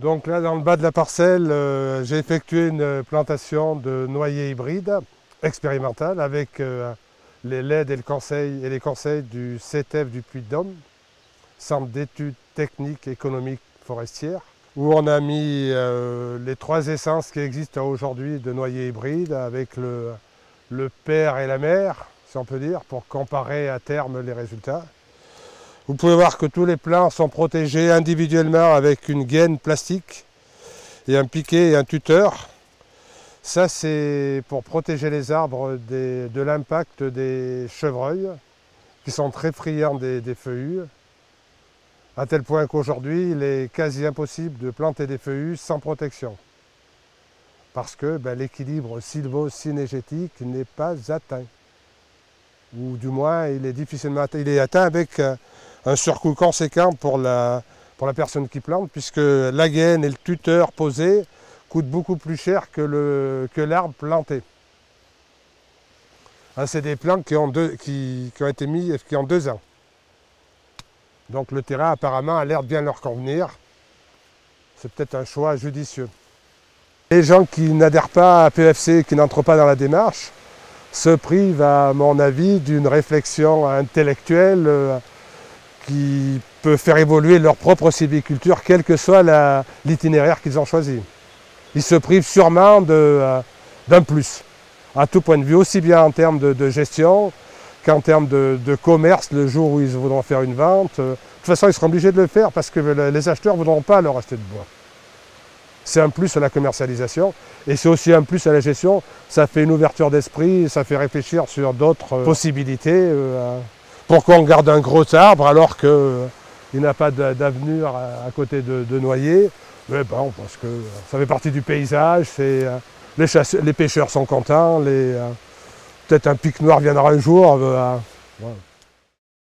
Donc là, dans le bas de la parcelle, j'ai effectué une plantation de noyer hybride expérimentale avec l'aide et les conseils du CETEF du Puy-de-Dôme, Centre d'études techniques économiques forestières, où on a mis les 3 essences qui existent aujourd'hui de noyer hybride avec le père et la mère, si on peut dire, pour comparer à terme les résultats. Vous pouvez voir que tous les plants sont protégés individuellement avec une gaine plastique et un piquet et un tuteur. Ça, c'est pour protéger les arbres de l'impact des chevreuils qui sont très friands des feuillus, à tel point qu'aujourd'hui, il est quasi impossible de planter des feuillus sans protection parce que l'équilibre sylvo-cynégétique n'est pas atteint. Ou du moins, il est difficilement atteint. Il est atteint avec un surcoût conséquent pour la personne qui plante, puisque la gaine et le tuteur posé coûtent beaucoup plus cher que l'arbre planté. C'est des plants qui ont été mis qui ont 2 ans. Donc le terrain apparemment a l'air de bien leur convenir. C'est peut-être un choix judicieux. Les gens qui n'adhèrent pas à PEFC, qui n'entrent pas dans la démarche, se privent, à mon avis, d'une réflexion intellectuelle qui peut faire évoluer leur propre sylviculture, quel que soit l'itinéraire qu'ils ont choisi. Ils se privent sûrement d'un plus, à tout point de vue, aussi bien en termes de gestion qu'en termes de commerce, le jour où ils voudront faire une vente. De toute façon, ils seront obligés de le faire parce que les acheteurs ne voudront pas leur acheter de bois. C'est un plus à la commercialisation et c'est aussi un plus à la gestion. Ça fait une ouverture d'esprit, ça fait réfléchir sur d'autres possibilités. Pourquoi on garde un gros arbre alors qu'il n'a pas d'avenir à côté de noyer? Parce que ça fait partie du paysage, les pêcheurs sont contents, peut-être un pic noir viendra un jour. Voilà.